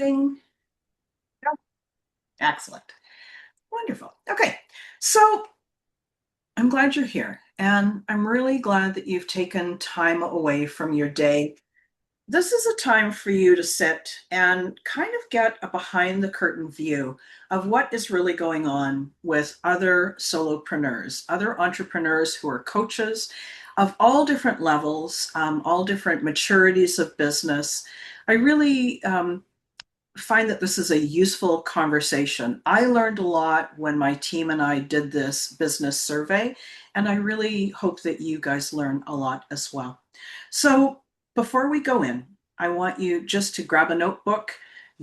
Recording. Yeah. Excellent. Wonderful. Okay. So I'm glad you're here. And I'm really glad that you've taken time away from your day. This is a time for you to sit and kind of get a behind the curtain view of what is really going on with other solopreneurs, other entrepreneurs who are coaches of all different levels, all different maturities of business. I really find that this is a useful conversation. I learned a lot when my team and I did this business survey, and I really hope that you guys learn a lot as well. So, before we go in, I want you just to grab a notebook,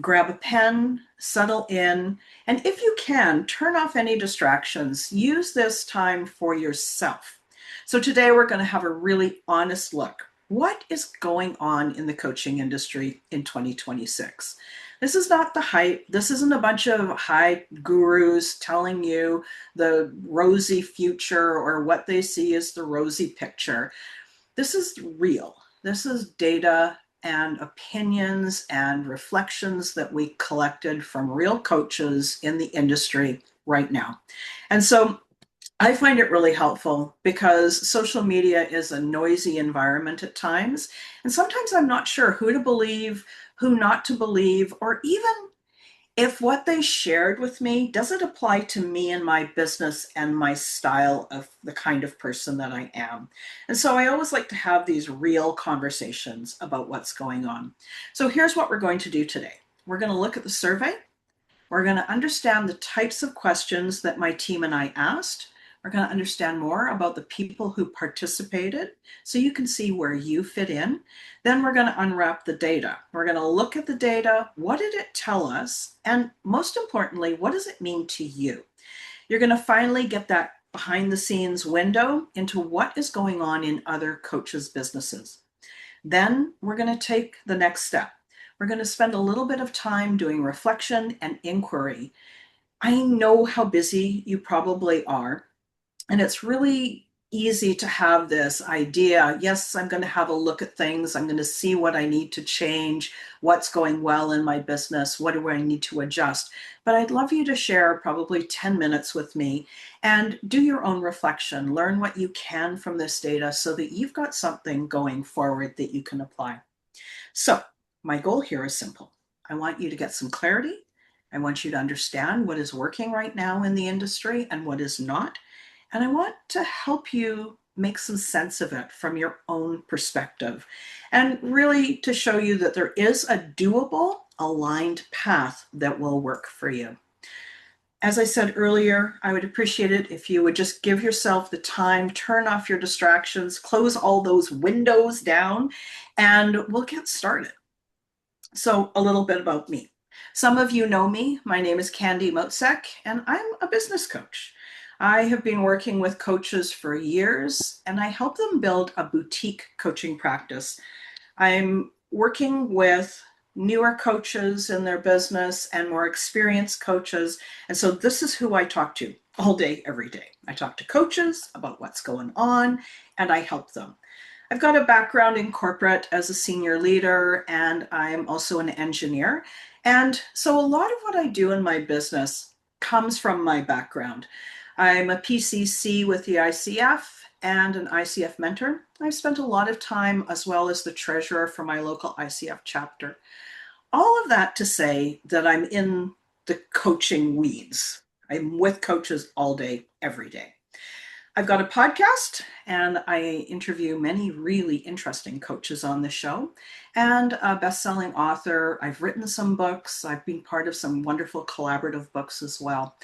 grab a pen, settle in, and if you can, turn off any distractions. Use this time for yourself. So, today we're going to have a really honest look. What is going on in the coaching industry in 2026? This is not the hype. This isn't a bunch of high gurus telling you the rosy future or what they see as the rosy picture. This is real. This is data and opinions and reflections that we collected from real coaches in the industry right now. And so I find it really helpful because social media is a noisy environment at times. And sometimes I'm not sure who to believe, who not to believe, or even if what they shared with me, does it apply to me and my business and my style of the kind of person that I am? And so I always like to have these real conversations about what's going on. So here's what we're going to do today. We're going to look at the survey. We're going to understand the types of questions that my team and I asked. We're going to understand more about the people who participated so you can see where you fit in. Then we're going to unwrap the data. We're going to look at the data. What did it tell us? And most importantly, what does it mean to you? You're going to finally get that behind the scenes window into what is going on in other coaches' businesses. Then we're going to take the next step. We're going to spend a little bit of time doing reflection and inquiry. I know how busy you probably are, and it's really easy to have this idea. Yes, I'm going to have a look at things. I'm going to see what I need to change, what's going well in my business, what do I need to adjust. But I'd love you to share probably 10 minutes with me and do your own reflection. Learn what you can from this data so that you've got something going forward that you can apply. So, my goal here is simple. I want you to get some clarity. I want you to understand what is working right now in the industry and what is not. And I want to help you make some sense of it from your own perspective and really to show you that there is a doable, aligned path that will work for you. As I said earlier, I would appreciate it if you would just give yourself the time, turn off your distractions, close all those windows down, and we'll get started. So, a little bit about me. Some of you know me. My name is Candy Motzek, and I'm a business coach. I have been working with coaches for years, and I help them build a boutique coaching practice. I'm working with newer coaches in their business and more experienced coaches. And so this is who I talk to all day, every day. I talk to coaches about what's going on and I help them. I've got a background in corporate as a senior leader, and I'm also an engineer. And so a lot of what I do in my business comes from my background. I'm a PCC with the ICF and an ICF mentor. I've spent a lot of time as well as the treasurer for my local ICF chapter. All of that to say that I'm in the coaching weeds. I'm with coaches all day, every day. I've got a podcast and I interview many really interesting coaches on the show, and a best-selling author. I've written some books. I've been part of some wonderful collaborative books as well.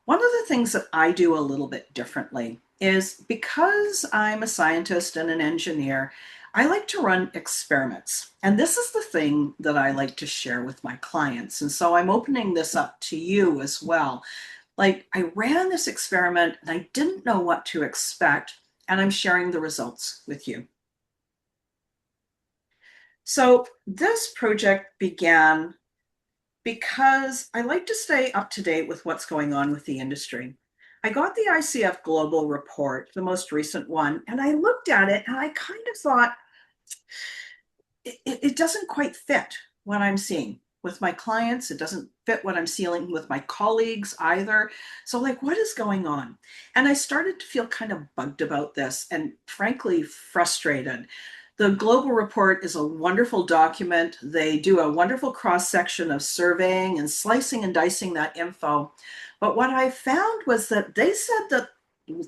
One of the things that I do a little bit differently is because I'm a scientist and an engineer, I like to run experiments. And this is the thing that I like to share with my clients. And so I'm opening this up to you as well. Like, I ran this experiment and I didn't know what to expect, and I'm sharing the results with you. So this project began because I like to stay up to date with what's going on with the industry. I got the ICF Global Report, the most recent one, and I looked at it and I kind of thought it doesn't quite fit what I'm seeing with my clients. It doesn't fit what I'm seeing with my colleagues either. So, like, what is going on? And I started to feel kind of bugged about this and frankly frustrated. The global report is a wonderful document. They do a wonderful cross section of surveying and slicing and dicing that info. But what I found was that they said that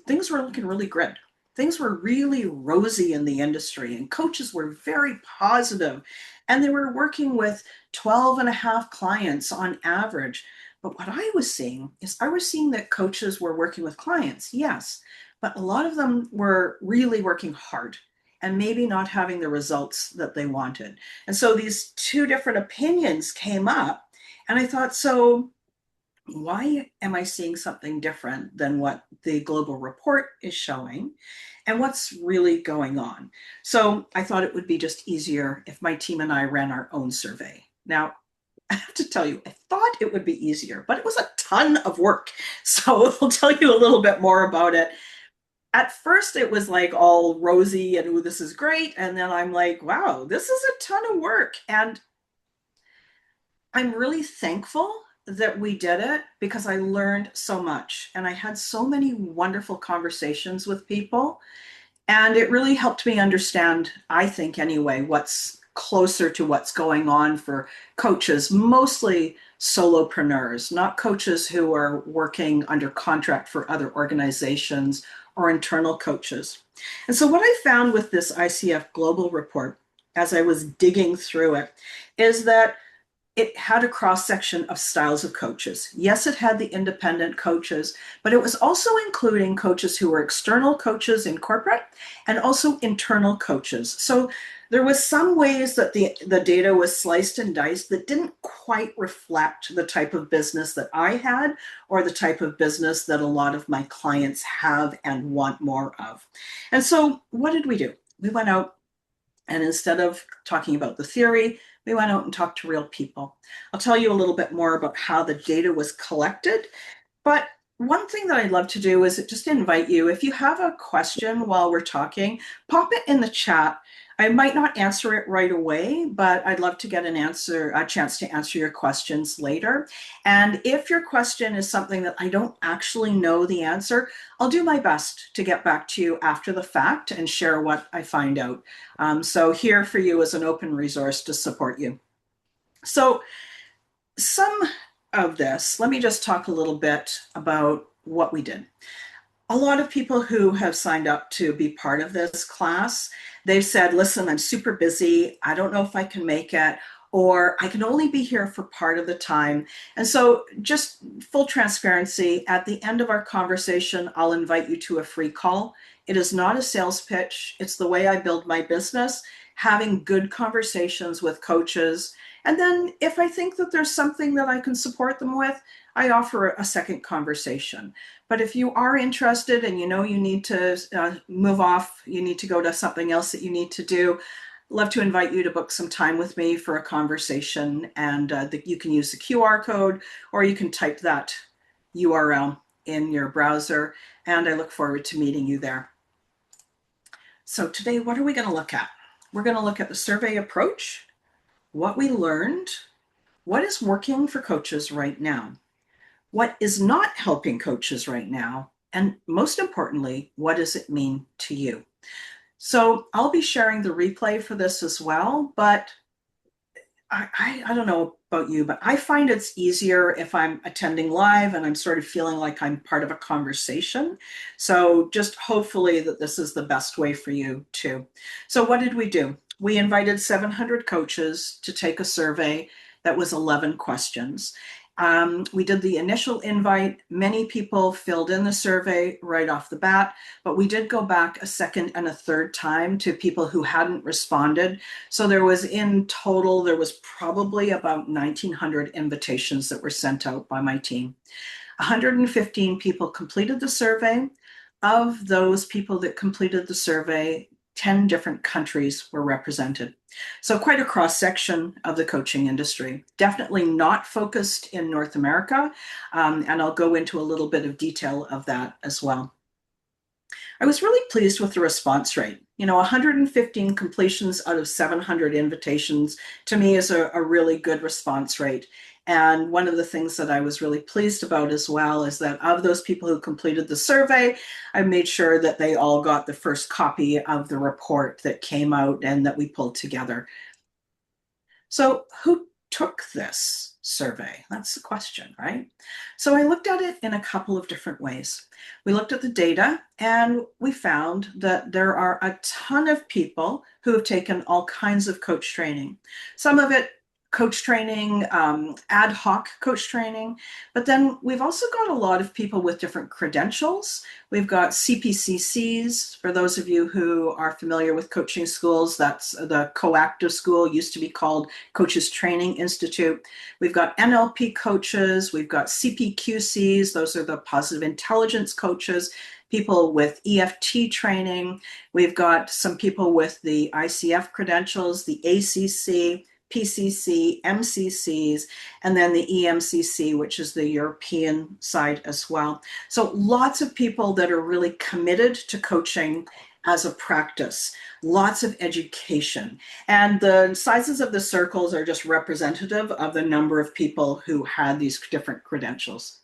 things were looking really good. Things were really rosy in the industry, and coaches were very positive, and they were working with 12 and a half clients on average. But what I was seeing is I was seeing that coaches were working with clients, yes, but a lot of them were really working hard and maybe not having the results that they wanted. And so these two different opinions came up, and I thought, so why am I seeing something different than what the global report is showing? And what's really going on? So I thought it would be just easier if my team and I ran our own survey. Now, I have to tell you, I thought it would be easier, but it was a ton of work. So I'll tell you a little bit more about it. At first, it was like all rosy and, ooh, this is great. And then I'm like, wow, this is a ton of work. And I'm really thankful that we did it because I learned so much and I had so many wonderful conversations with people. And it really helped me understand, I think anyway, what's closer to what's going on for coaches, mostly solopreneurs, not coaches who are working under contract for other organizations or internal coaches. And so, what I found with this ICF Global Report as I was digging through it is that it had a cross section of styles of coaches. Yes, it had the independent coaches, but it was also including coaches who were external coaches in corporate and also internal coaches. So there was some ways that the data was sliced and diced that didn't quite reflect the type of business that I had or the type of business that a lot of my clients have and want more of. And so what did we do? We went out and instead of talking about the theory, we went out and talked to real people. I'll tell you a little bit more about how the data was collected. But one thing that I'd love to do is just invite you, if you have a question while we're talking, pop it in the chat. I might not answer it right away, but I'd love to get a chance to answer your questions later. And if your question is something that I don't actually know the answer, I'll do my best to get back to you after the fact and share what I find out. So here for you as an open resource to support you. So some of this, let me just talk a little bit about what we did. A lot of people who have signed up to be part of this class, they've said, listen, I'm super busy. I don't know if I can make it, or I can only be here for part of the time. And so just full transparency, at the end of our conversation, I'll invite you to a free call. It is not a sales pitch. It's the way I build my business, having good conversations with coaches. And then if I think that there's something that I can support them with, I offer a second conversation. But if you are interested and you know you need to move off, you need to go to something else that you need to do, I'd love to invite you to book some time with me for a conversation. And you can use the QR code or you can type that URL in your browser. And I look forward to meeting you there. So today, what are we going to look at? We're going to look at the survey approach, what we learned, what is working for coaches right now, what is not helping coaches right now, and most importantly, what does it mean to you? So I'll be sharing the replay for this as well, but I don't know about you, but I find it's easier if I'm attending live and I'm sort of feeling like I'm part of a conversation. So just hopefully that this is the best way for you too. So what did we do? We invited 700 coaches to take a survey that was 11 questions. We did the initial invite. Many people filled in the survey right off the bat, but we did go back a second and a third time to people who hadn't responded. So there was in total, there was probably about 1,900 invitations that were sent out by my team. 115 people completed the survey. Of those people that completed the survey, 10 different countries were represented. So quite a cross section of the coaching industry, definitely not focused in North America. And I'll go into a little bit of detail of that as well. I was really pleased with the response rate. 115 completions out of 700 invitations to me is a really good response rate. And one of the things that I was really pleased about as well is that of those people who completed the survey, I made sure that they all got the first copy of the report that came out and that we pulled together. So, who took this survey? That's the question, right? So, I looked at it in a couple of different ways. We looked at the data and we found that there are a ton of people who have taken all kinds of coach training. Some of it coach training, ad hoc coach training, but then we've also got a lot of people with different credentials. We've got CPCCs, for those of you who are familiar with coaching schools, that's the coactive school, used to be called Coaches Training Institute. We've got NLP coaches, we've got CPQCs, those are the positive intelligence coaches, people with EFT training. We've got some people with the ICF credentials, the ACC, PCC, MCCs, and then the EMCC, which is the European side as well. So lots of people that are really committed to coaching as a practice, lots of education. And the sizes of the circles are just representative of the number of people who had these different credentials.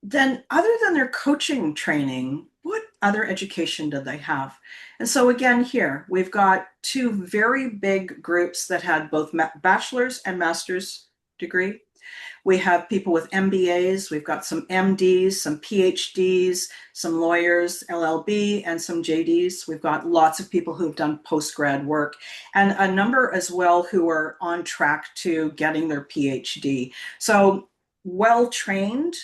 Then, other than their coaching training, what other education did they have? And so, again, here we've got two very big groups that had both bachelor's and master's degree. We have people with MBAs, we've got some MDs, some PhDs, some lawyers, LLB, and some JDs. We've got lots of people who've done post-grad work and a number as well who are on track to getting their PhD. So well-trained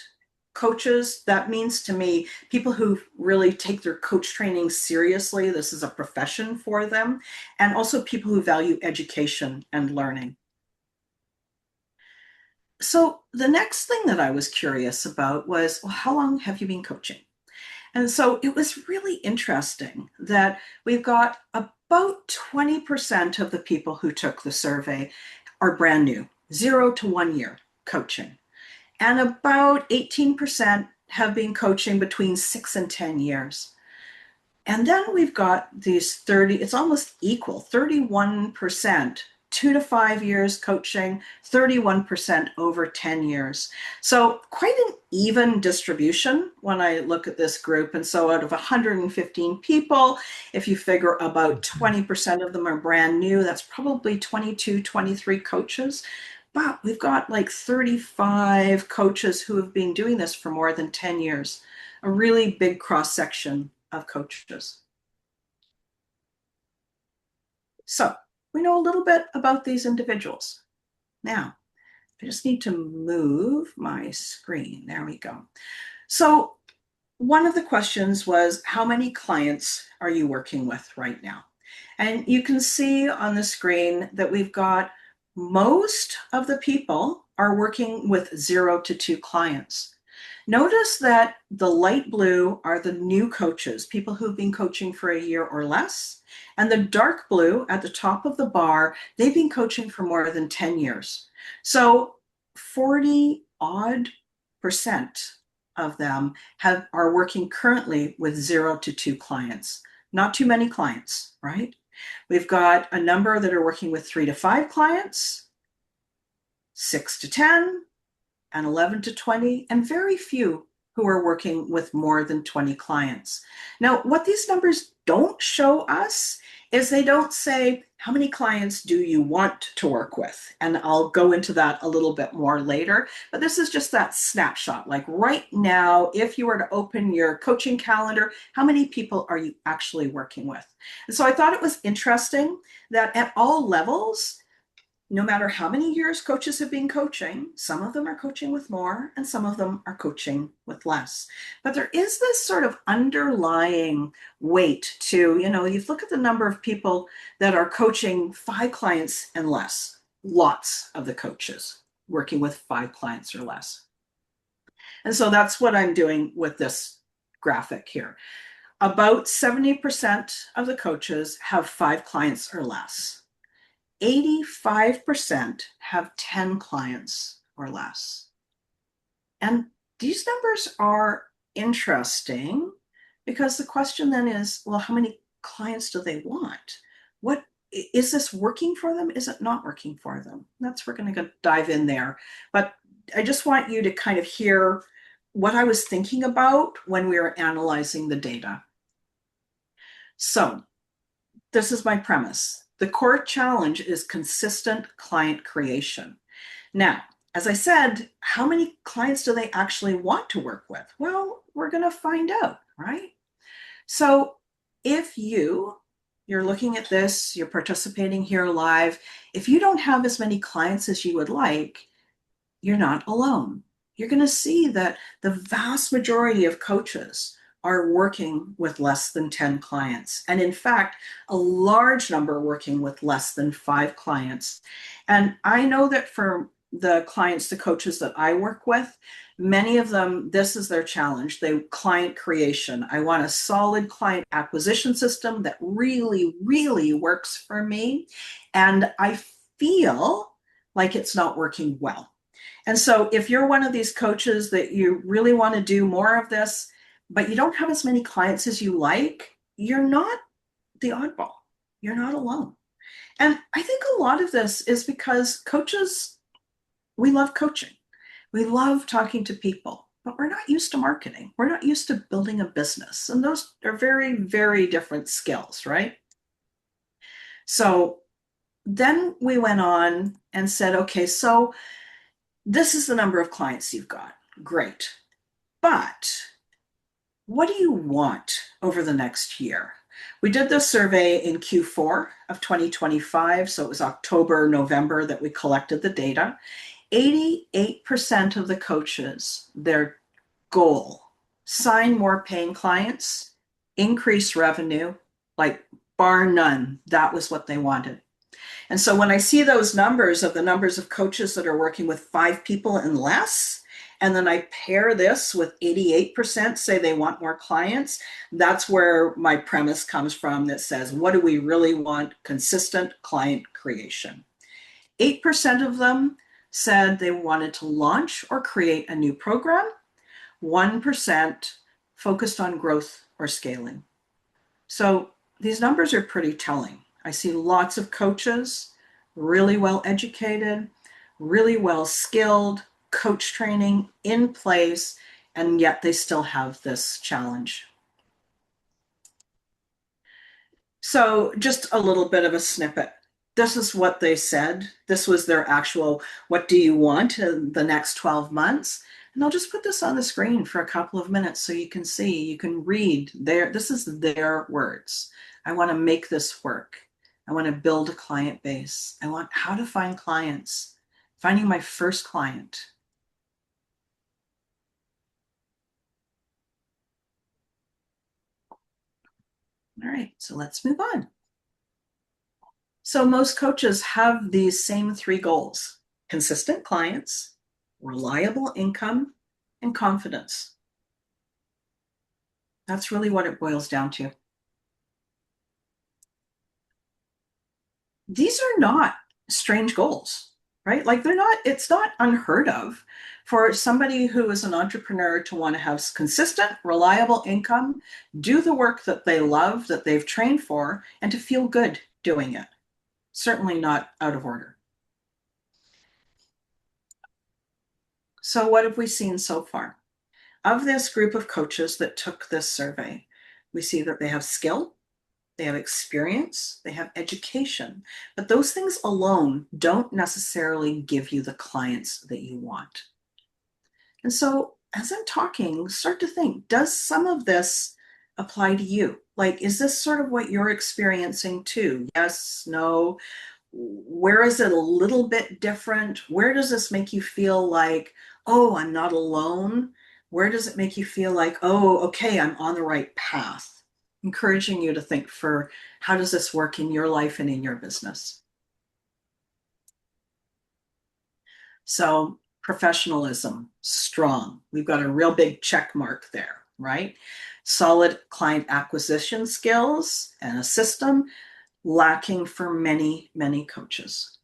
coaches, that means to me people who really take their coach training seriously. This is a profession for them, and also people who value education and learning. So the next thing that I was curious about was, well, how long have you been coaching? And so it was really interesting that we've got about 20% of the people who took the survey are brand new, 0 to 1 year coaching. And about 18% have been coaching between 6 and 10 years. And then we've got these 30, it's almost equal, 31%, 2 to 5 years coaching, 31% over 10 years. So quite an even distribution when I look at this group. And so out of 115 people, if you figure about 20% of them are brand new, that's probably 22, 23 coaches. But we've got like 35 coaches who have been doing this for more than 10 years, a really big cross section of coaches. So we know a little bit about these individuals. Now, I just need to move my screen. There we go. So one of the questions was, how many clients are you working with right now? And you can see on the screen that we've got most of the people are working with 0 to 2 clients. Notice that the light blue are the new coaches, people who've been coaching for a year or less. And the dark blue at the top of the bar, they've been coaching for more than 10 years. So 40 odd percent of them are working currently with 0 to 2 clients. Not too many clients, right? We've got a number that are working with 3 to 5 clients, 6 to 10, and 11 to 20, and very few who are working with more than 20 clients. Now, what these numbers don't show us is they don't say, how many clients do you want to work with? And I'll go into that a little bit more later, but this is just that snapshot. Like right now, if you were to open your coaching calendar, how many people are you actually working with? And so I thought it was interesting that at all levels, no matter how many years coaches have been coaching, some of them are coaching with more and some of them are coaching with less. But there is this sort of underlying weight to, you look at the number of people that are coaching 5 clients and less, lots of the coaches working with 5 clients or less. And so that's what I'm doing with this graphic here. About 70% of the coaches have 5 clients or less. 85% have 10 clients or less. And these numbers are interesting because the question then is, well, how many clients do they want? What is this working for them? Is it not working for them? We're going to dive in there. But I just want you to kind of hear what I was thinking about when we were analyzing the data. So, this is my premise. The core challenge is consistent client creation. Now, as I said, how many clients do they actually want to work with? Well, we're going to find out, right? So if you're looking at this, you're participating here live, if you don't have as many clients as you would like, you're not alone. You're going to see that the vast majority of coaches are working with less than 10 clients. And in fact, a large number working with less than 5 clients. And I know that for the clients, the coaches that I work with, many of them, this is their challenge. They client creation. I want a solid client acquisition system that really, really works for me. And I feel like it's not working well. And so if you're one of these coaches that you really want to do more of this, but you don't have as many clients as you like, you're not the oddball. You're not alone. And I think a lot of this is because coaches, we love coaching. We love talking to people, but we're not used to marketing. We're not used to building a business. And those are very, very different skills, right? So then we went on and said, okay, so this is the number of clients you've got. Great. But what do you want over the next year? We did this survey in Q4 of 2025. So it was October, November that we collected the data. 88% of the coaches, their goal, sign more paying clients, increase revenue, like bar none. That was what they wanted. And so when I see those numbers of the numbers of coaches that are working with 5 people and less, and then I pair this with 88% say they want more clients, that's where my premise comes from that says, what do we really want? Consistent client creation. 8% of them said they wanted to launch or create a new program. 1% focused on growth or scaling. So these numbers are pretty telling. I see lots of coaches, really well educated, really well skilled, coach training in place, and yet they still have this challenge. So just a little bit of a snippet. This is what they said. This was their actual, what do you want in the next 12 months? And I'll just put this on the screen for a couple of minutes so you can see, you can read this is their words. I want to make this work. I want to build a client base. I want how to find clients, finding my first client. All right, so let's move on. So most coaches have these same 3 goals: consistent clients, reliable income, and confidence. That's really what it boils down to. These are not strange goals, right? Like it's not unheard of for somebody who is an entrepreneur to want to have consistent, reliable income, do the work that they love, that they've trained for, and to feel good doing it. Certainly not out of order. So what have we seen so far? Of this group of coaches that took this survey, we see that they have skill, they have experience, they have education, but those things alone don't necessarily give you the clients that you want. And so as I'm talking, start to think, does some of this apply to you? Like, is this sort of what you're experiencing too? Yes, no. Where is it a little bit different? Where does this make you feel like, oh, I'm not alone? Where does it make you feel like, oh, okay, I'm on the right path? Encouraging you to think for how does this work in your life and in your business? So professionalism, strong. We've got a real big check mark there, right? Solid client acquisition skills and a system, lacking for many, many coaches.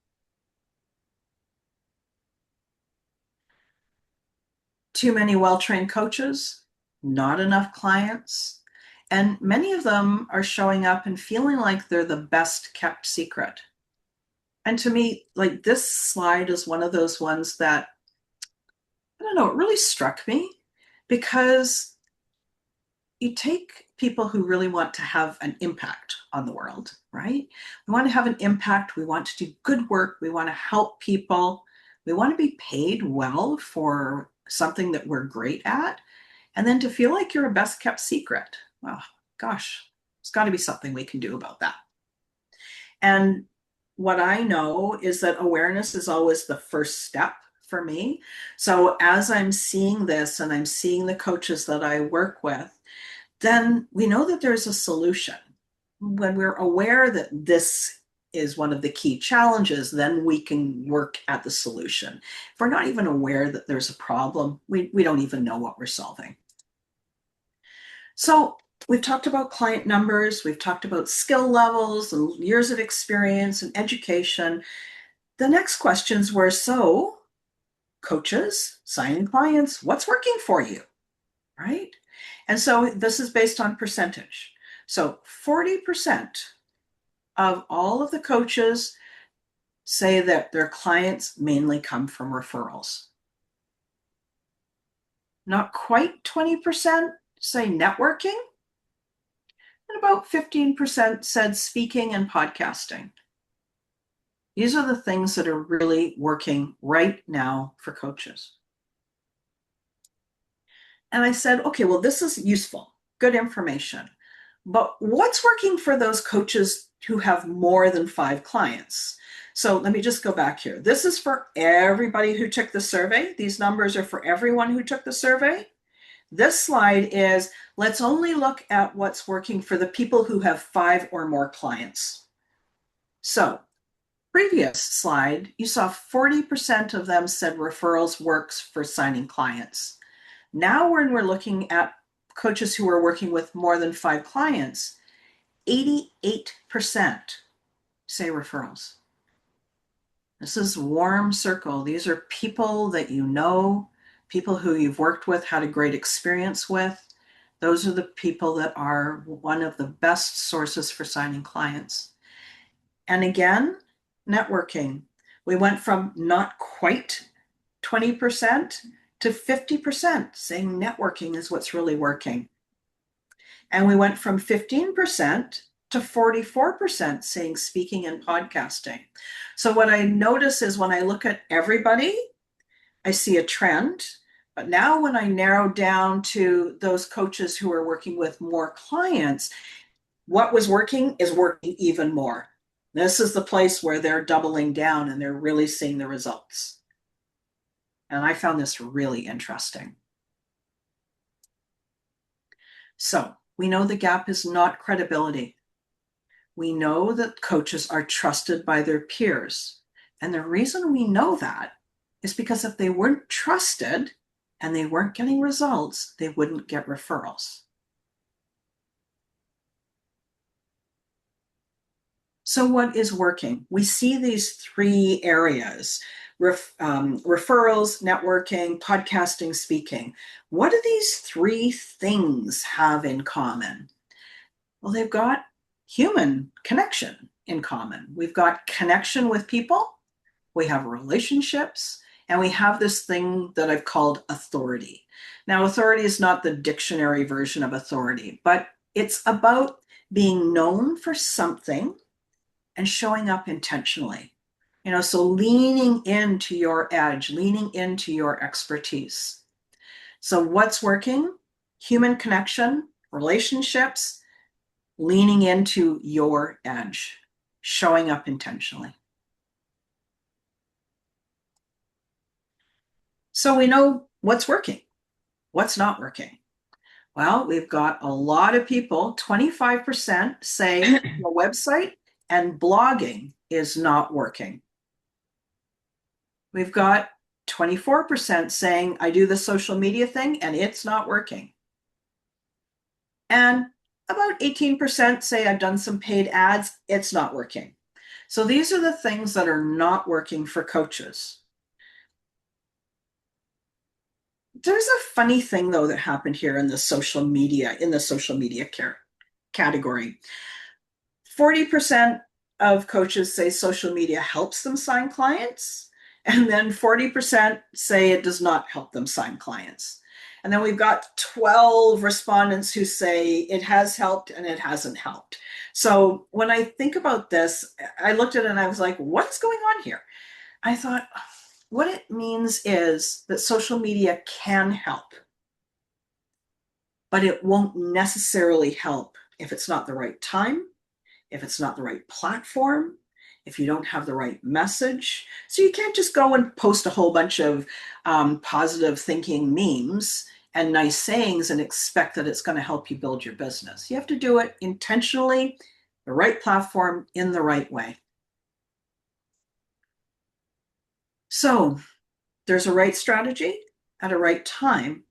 Too many well-trained coaches, not enough clients, and many of them are showing up and feeling like they're the best kept secret. And to me, like this slide is one of those ones that, I don't know, it really struck me because you take people who really want to have an impact on the world, right? We want to have an impact. We want to do good work. We want to help people. We want to be paid well for something that we're great at. And then to feel like you're a best kept secret. Well, gosh, there's got to be something we can do about that. And what I know is that awareness is always the first step for me. So as I'm seeing this and I'm seeing the coaches that I work with, then we know that there's a solution. When we're aware that this is one of the key challenges, then we can work at the solution. If we're not even aware that there's a problem, we don't even know what we're solving. So we've talked about client numbers, we've talked about skill levels and years of experience and education. The next questions were, so coaches, signing clients, what's working for you, right? And so this is based on percentage. So 40% of all of the coaches say that their clients mainly come from referrals. Not quite 20% say networking, and about 15% said speaking and podcasting. These are the things that are really working right now for coaches. And I said, okay, well, this is useful, good information. But what's working for those coaches who have more than 5 clients? So let me just go back here. This is for everybody who took the survey. These numbers are for everyone who took the survey. This slide is, let's only look at what's working for the people who have 5 or more clients. So previous slide, you saw 40% of them said referrals works for signing clients. Now when we're looking at coaches who are working with more than 5 clients, 88% say referrals. This is warm circle. These are people that you know, people who you've worked with, had a great experience with. Those are the people that are one of the best sources for signing clients. And again, networking. We went from not quite 20% to 50% saying networking is what's really working. And we went from 15% to 44% saying speaking and podcasting. So what I notice is when I look at everybody, I see a trend. But now when I narrow down to those coaches who are working with more clients, what was working is working even more. This is the place where they're doubling down and they're really seeing the results. And I found this really interesting. So we know the gap is not credibility. We know that coaches are trusted by their peers. And the reason we know that is because if they weren't trusted and they weren't getting results, they wouldn't get referrals. So what is working? We see these 3 areas, referrals, networking, podcasting, speaking. What do these 3 things have in common? Well, they've got human connection in common. We've got connection with people, we have relationships, and we have this thing that I've called authority. Now, authority is not the dictionary version of authority, but it's about being known for something and showing up intentionally. So leaning into your edge, leaning into your expertise. So what's working? Human connection, relationships, leaning into your edge, showing up intentionally. So we know what's working, what's not working. Well, we've got a lot of people, 25% say the website and blogging is not working. We've got 24% saying I do the social media thing and it's not working. And about 18% say I've done some paid ads, it's not working. So these are the things that are not working for coaches. There's a funny thing though that happened here in the social media category. 40% of coaches say social media helps them sign clients, and then 40% say it does not help them sign clients. And then we've got 12 respondents who say it has helped and it hasn't helped. So when I think about this, I looked at it and I was like, what's going on here? I thought, what it means is that social media can help, but it won't necessarily help if it's not the right time, if it's not the right platform, if you don't have the right message. So you can't just go and post a whole bunch of positive thinking memes and nice sayings and expect that it's going to help you build your business. You have to do it intentionally, the right platform, in the right way. So there's a right strategy at a right time,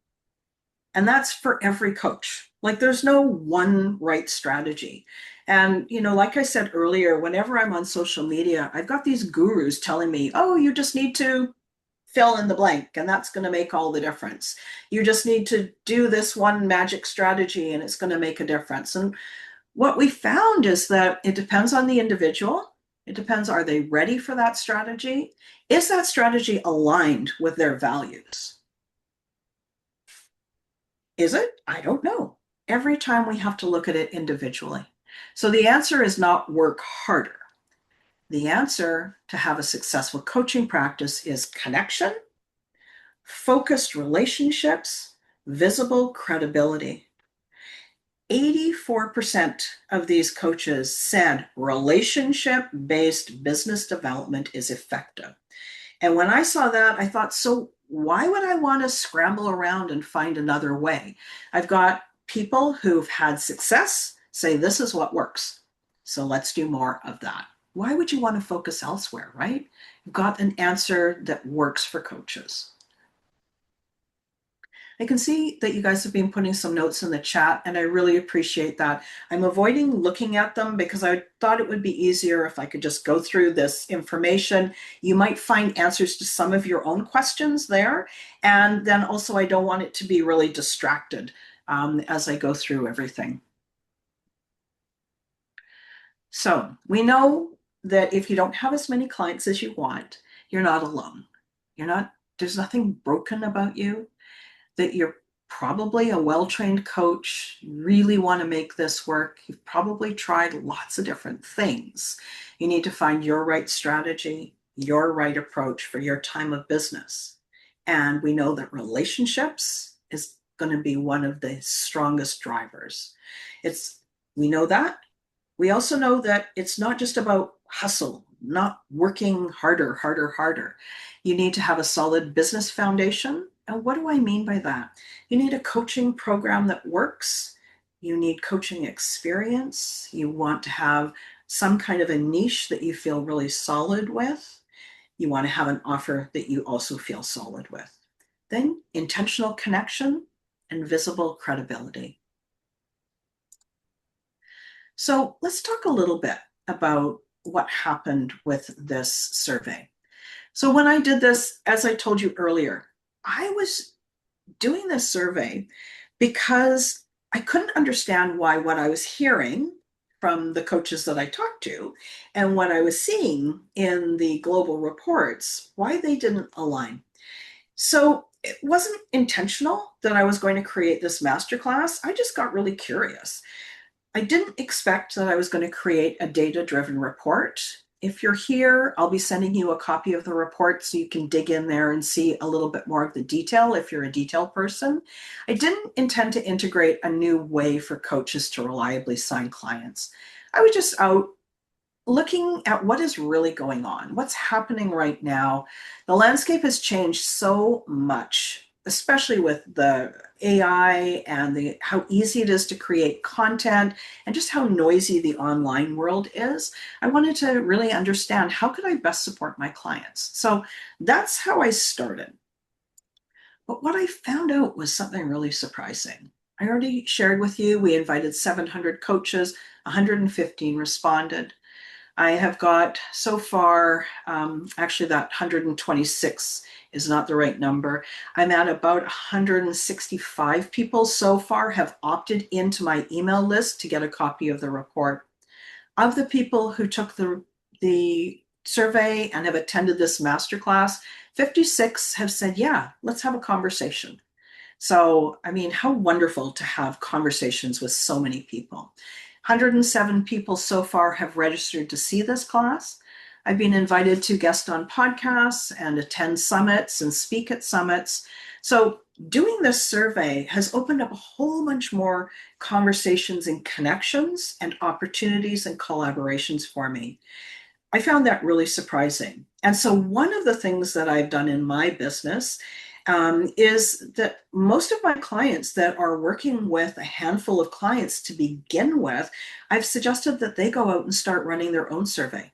and that's for every coach. Like there's no one right strategy. And, like I said earlier, whenever I'm on social media, I've got these gurus telling me, oh, you just need to fill in the blank, and that's going to make all the difference. You just need to do this one magic strategy, and it's going to make a difference. And what we found is that it depends on the individual. It depends, are they ready for that strategy? Is that strategy aligned with their values? Is it? I don't know. Every time we have to look at it individually. So the answer is not work harder. The answer to have a successful coaching practice is connection, focused relationships, visible credibility. 84% of these coaches said relationship-based business development is effective. And when I saw that, I thought, so why would I want to scramble around and find another way? I've got people who've had success say, this is what works. So let's do more of that. Why would you want to focus elsewhere, right? You've got an answer that works for coaches. I can see that you guys have been putting some notes in the chat, and I really appreciate that. I'm avoiding looking at them because I thought it would be easier if I could just go through this information. You might find answers to some of your own questions there. And then also, I don't want it to be really distracted as I go through everything. So we know that if you don't have as many clients as you want, you're not alone. There's nothing broken about you, that you're probably a well-trained coach, really want to make this work. You've probably tried lots of different things. You need to find your right strategy, your right approach for your time of business. And we know that relationships is going to be one of the strongest drivers. We know that. We also know that it's not just about hustle, not working harder, harder, harder. You need to have a solid business foundation. And what do I mean by that? You need a coaching program that works. You need coaching experience. You want to have some kind of a niche that you feel really solid with. You want to have an offer that you also feel solid with. Then intentional connection and visible credibility. So let's talk a little bit about what happened with this survey. So when I did this, as I told you earlier, I was doing this survey because I couldn't understand why what I was hearing from the coaches that I talked to and what I was seeing in the global reports, why they didn't align. So it wasn't intentional that I was going to create this masterclass. I just got really curious. I didn't expect that I was going to create a data-driven report. If you're here, I'll be sending you a copy of the report so you can dig in there and see a little bit more of the detail if you're a detail person. I didn't intend to integrate a new way for coaches to reliably sign clients. I was just out looking at what is really going on, what's happening right now. The landscape has changed so much, especially with the AI and how easy it is to create content and just how noisy the online world is. I wanted to really understand, how could I best support my clients? So that's how I started. But what I found out was something really surprising. I already shared with you, we invited 700 coaches, 115 responded. I have got so far, actually that 126 is not the right number. I'm at about 165 people so far have opted into my email list to get a copy of the report. Of the people who took the survey and have attended this masterclass, 56 have said, yeah, let's have a conversation. So, I mean, how wonderful to have conversations with so many people. 107 people so far have registered to see this class. I've been invited to guest on podcasts and attend summits and speak at summits. So, doing this survey has opened up a whole bunch more conversations and connections and opportunities and collaborations for me. I found that really surprising. And so, one of the things that I've done in my business is that most of my clients that are working with a handful of clients to begin with, I've suggested that they go out and start running their own survey.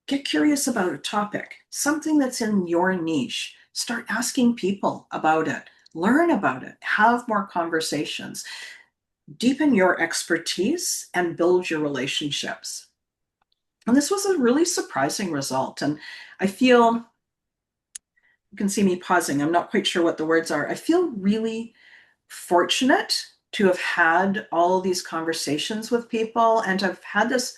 Get curious about a topic, something that's in your niche. Start asking people about it, learn about it, have more conversations, deepen your expertise, and build your relationships. And this was a really surprising result. And I feel, you can see me pausing, I'm not quite sure what the words are. I feel really fortunate to have had all of these conversations with people and to have had this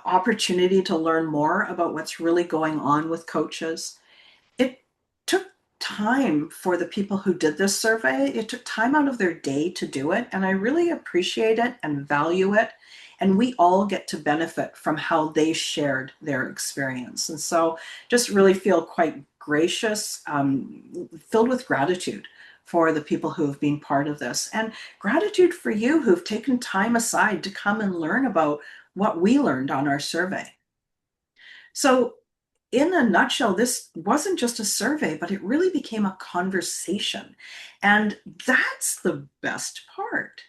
opportunity to learn more about what's really going on with coaches. It took time for the people who did this survey. It took time out of their day to do it, and I really appreciate it and value it. And we all get to benefit from how they shared their experience. And so just really feel quite gracious, filled with gratitude for the people who have been part of this, and gratitude for you who've taken time aside to come and learn about what we learned on our survey. So, in a nutshell, this wasn't just a survey, but it really became a conversation. And that's the best part.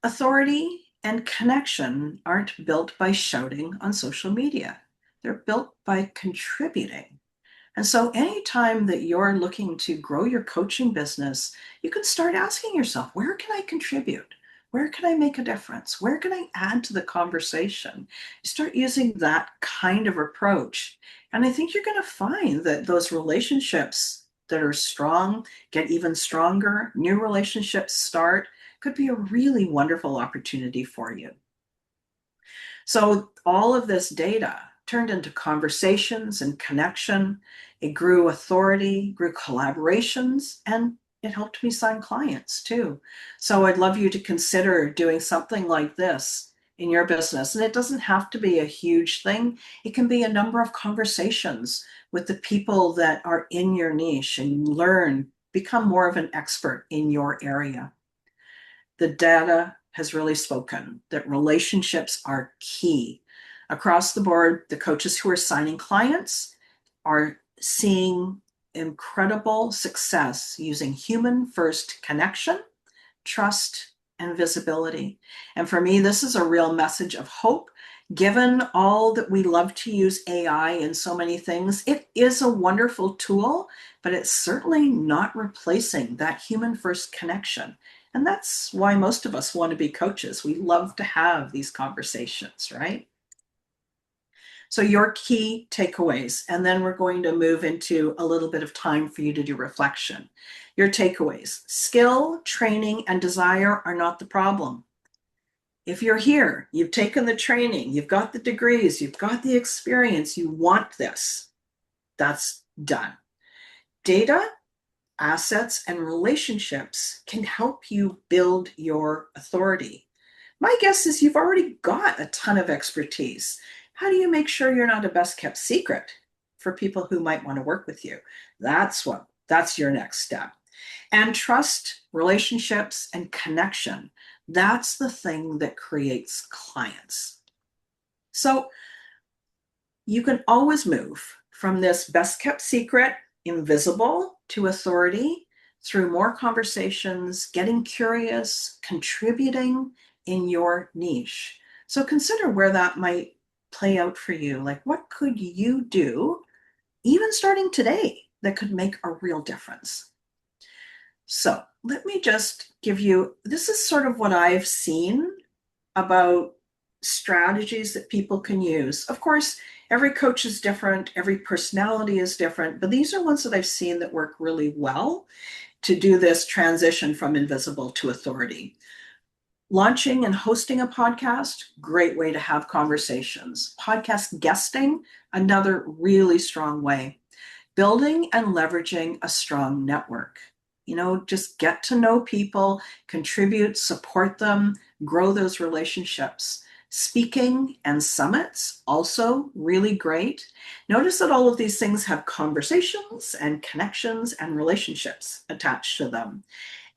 Authority and connection aren't built by shouting on social media, they're built by contributing. And so, anytime that you're looking to grow your coaching business, you can start asking yourself, where can I contribute? Where can I make a difference? Where can I add to the conversation? You start using that kind of approach. And I think you're going to find that those relationships that are strong get even stronger, new relationships start, could be a really wonderful opportunity for you. So all of this data turned into conversations and connection. It grew authority, grew collaborations, and it helped me sign clients too. So I'd love you to consider doing something like this in your business. And it doesn't have to be a huge thing. It can be a number of conversations with the people that are in your niche and learn, become more of an expert in your area. The data has really spoken that relationships are key. Across the board, the coaches who are signing clients are seeing incredible success using human first connection, trust, and visibility. And for me, this is a real message of hope. Given all that we love to use AI in so many things, it is a wonderful tool, but it's certainly not replacing that human first connection. And that's why most of us want to be coaches. We love to have these conversations, right? So, your key takeaways, and then we're going to move into a little bit of time for you to do reflection. Your takeaways: skill, training, and desire are not the problem. If you're here, you've taken the training, you've got the degrees, you've got the experience, you want this, that's done. Data, assets, and relationships can help you build your authority. My guess is you've already got a ton of expertise. How do you make sure you're not a best kept secret for people who might want to work with you? That's your next step. And trust, relationships, and connection. That's the thing that creates clients. So you can always move from this best kept secret, invisible, to authority through more conversations, getting curious, contributing in your niche. So consider where that might play out for you. Like, what could you do, even starting today, that could make a real difference? So let me just give you, this is sort of what I've seen about strategies that people can use. Of course, every coach is different, every personality is different, but these are ones that I've seen that work really well to do this transition from invisible to authority. Launching and hosting a podcast, great way to have conversations. Podcast guesting, another really strong way. Building and leveraging a strong network. Just get to know people, contribute, support them, grow those relationships. Speaking and summits, also really great. Notice that all of these things have conversations and connections and relationships attached to them,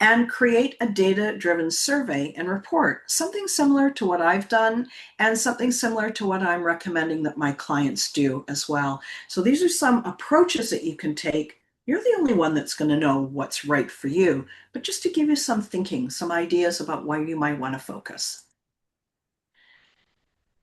and create a data-driven survey and report, something similar to what I've done and something similar to what I'm recommending that my clients do as well. So these are some approaches that you can take. You're the only one that's going to know what's right for you, but just to give you some thinking, some ideas about where you might want to focus.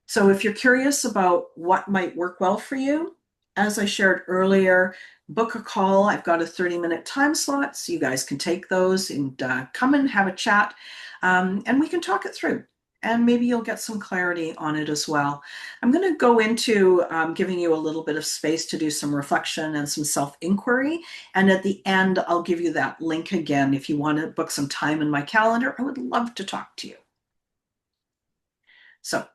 So if you're curious about what might work well for you, as I shared earlier, book a call. I've got a 30-minute time slot, so you guys can take those and come and have a chat, and we can talk it through. And maybe you'll get some clarity on it as well. I'm going to go into giving you a little bit of space to do some reflection and some self-inquiry. And at the end, I'll give you that link again. If you want to book some time in my calendar, I would love to talk to you. So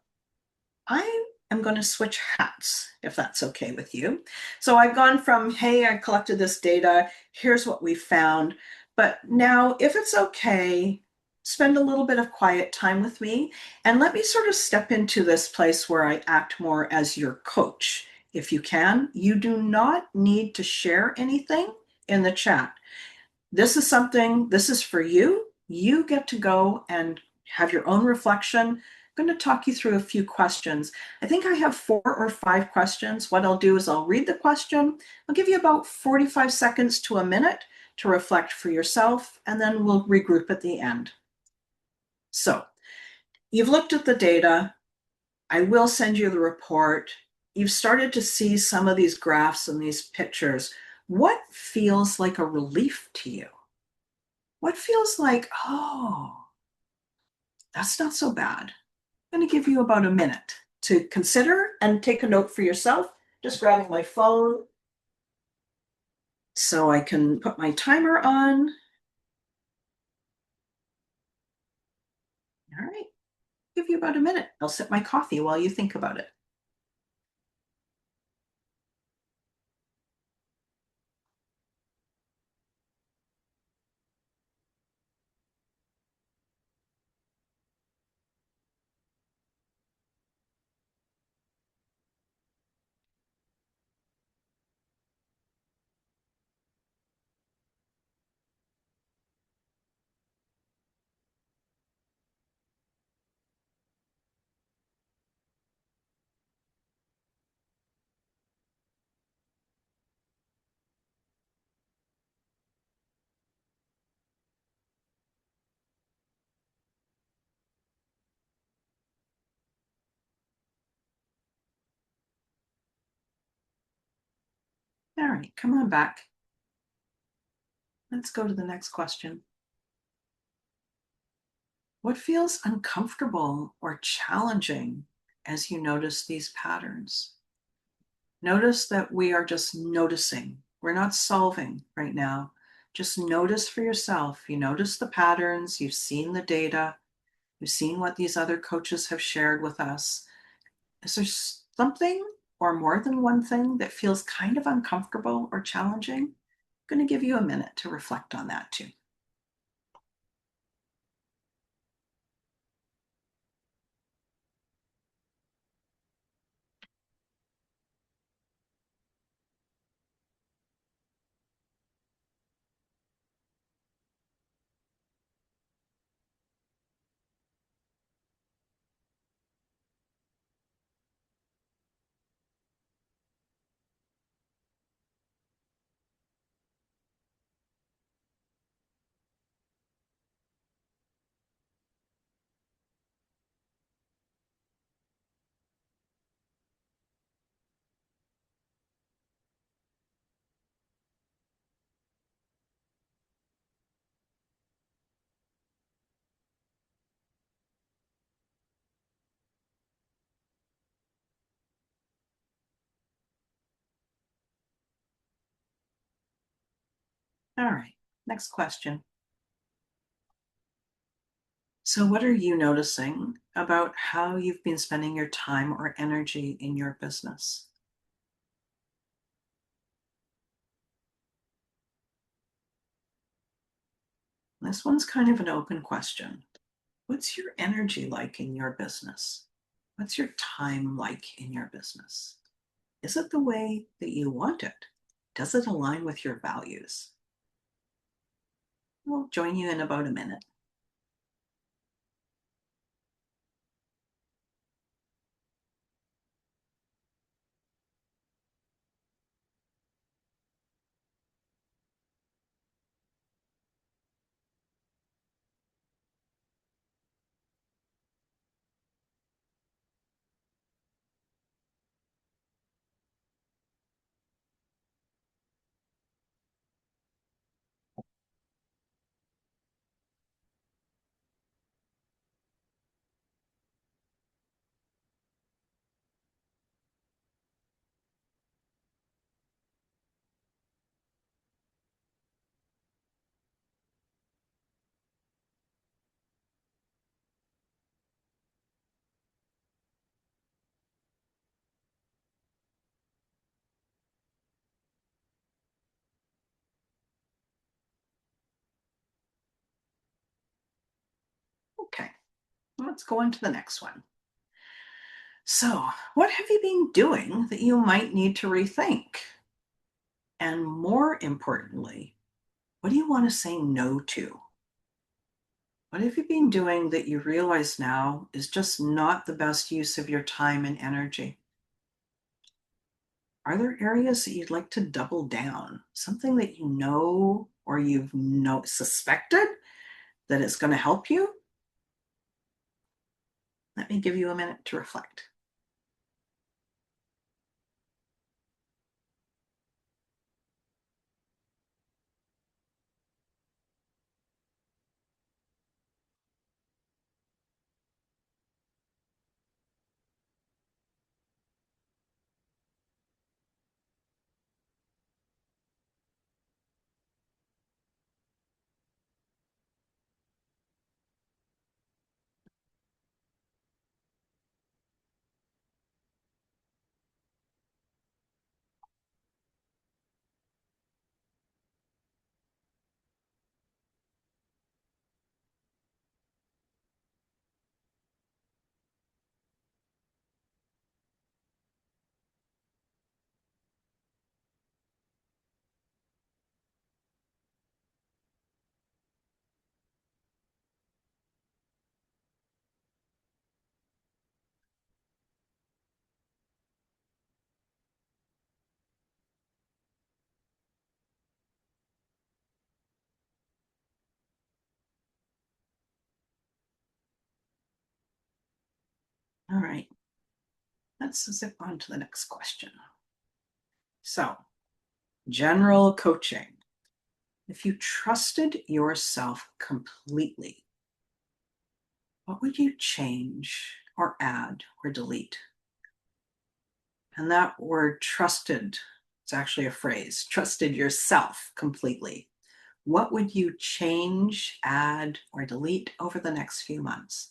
I am going to switch hats, if that's okay with you. So I've gone from, hey, I collected this data, here's what we found. But now, if it's okay, spend a little bit of quiet time with me and let me sort of step into this place where I act more as your coach. If you can, you do not need to share anything in the chat. This is for you. You get to go and have your own reflection. I'm going to talk you through a few questions. I think I have 4 or 5 questions. What I'll do is I'll read the question. I'll give you about 45 seconds to a minute to reflect for yourself, and then we'll regroup at the end. So you've looked at the data. I will send you the report. You've started to see some of these graphs and these pictures. What feels like a relief to you? What feels like, oh, that's not so bad? I'm going to give you about a minute to consider and take a note for yourself. Just grabbing my phone so I can put my timer on. All right, give you about a minute. I'll sip my coffee while you think about it. All right, come on back. Let's go to the next question. What feels uncomfortable or challenging as you notice these patterns? Notice that we are just noticing. We're not solving right now. Just notice for yourself. You notice the patterns, you've seen the data, you've seen what these other coaches have shared with us. Is there something or more than one thing that feels kind of uncomfortable or challenging? I'm going to give you a minute to reflect on that too. All right, next question. So, what are you noticing about how you've been spending your time or energy in your business? This one's kind of an open question. What's your energy like in your business? What's your time like in your business? Is it the way that you want it? Does it align with your values? We'll join you in about a minute. Okay, let's go on to the next one. So, what have you been doing that you might need to rethink? And more importantly, what do you want to say no to? What have you been doing that you realize now is just not the best use of your time and energy? Are there areas that you'd like to double down? Something that you know or you've suspected that it's going to help you? Let me give you a minute to reflect. All right, let's zip on to the next question. So, general coaching. If you trusted yourself completely, what would you change or add or delete? And that word trusted, it's actually a phrase, trusted yourself completely. What would you change, add, or delete over the next few months?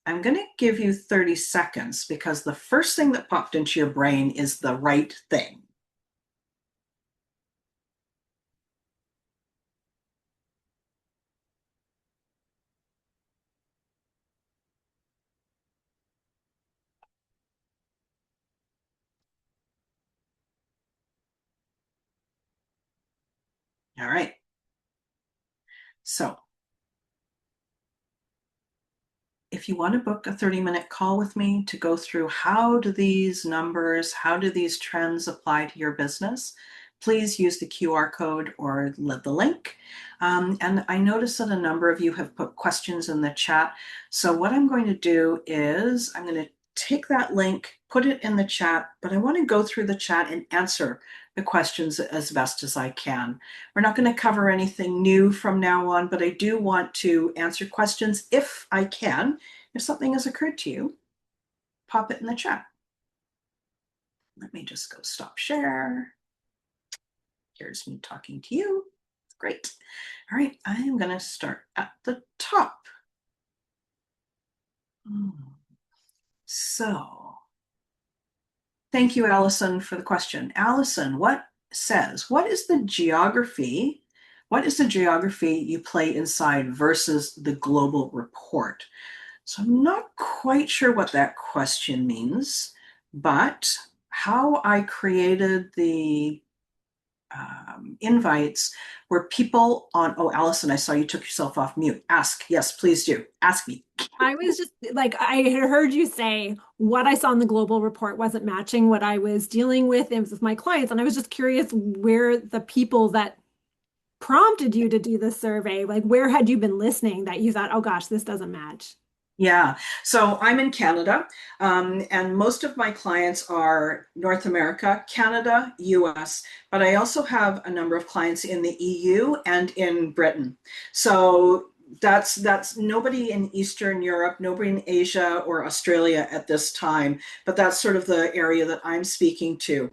I'm going to give you 30 seconds because the first thing that popped into your brain is the right thing. All right. So if you want to book a 30-minute call with me to go through how do these numbers, how do these trends apply to your business, please use the QR code or the link. And I notice that a number of you have put questions in the chat. So what I'm going to do is I'm going to take that link, put it in the chat, but I want to go through the chat and answer the questions as best as I can. We're not going to cover anything new from now on, but I do want to answer questions if I can. If something has occurred to you, pop it in the chat. Let me just go stop share. Here's me talking to you. Great. All right, I am going to start at the top. So, thank you, Allison, for the question. Allison, what is the geography? What is the geography you play inside versus the global report? So I'm not quite sure what that question means, but how I created the invites were people on, oh, Allison, I saw you took yourself off mute. Ask. Yes, please do. Ask me. I was just like, I had heard you say what I saw in the global report wasn't matching what I was dealing with. It was with my clients. And I was just curious where the people that prompted you to do the survey, like where had you been listening that you thought, oh gosh, this doesn't match? Yeah, so I'm in Canada, and most of my clients are North America, Canada, US, but I also have a number of clients in the EU and in Britain. So that's nobody in Eastern Europe, nobody in Asia or Australia at this time, but that's sort of the area that I'm speaking to. Does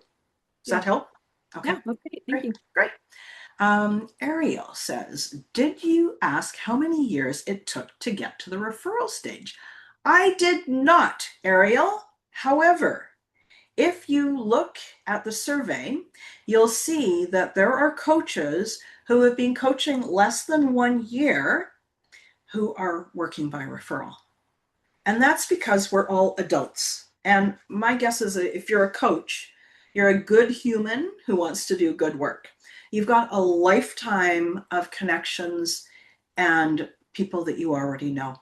Yeah. that help? Okay, Yeah, that's great. Thank great, you. great. Ariel says, did you ask how many years it took to get to the referral stage? I did not, Ariel. However, if you look at the survey, you'll see that there are coaches who have been coaching less than 1 year who are working by referral. And that's because we're all adults. And my guess is that if you're a coach, you're a good human who wants to do good work. You've got a lifetime of connections and people that you already know.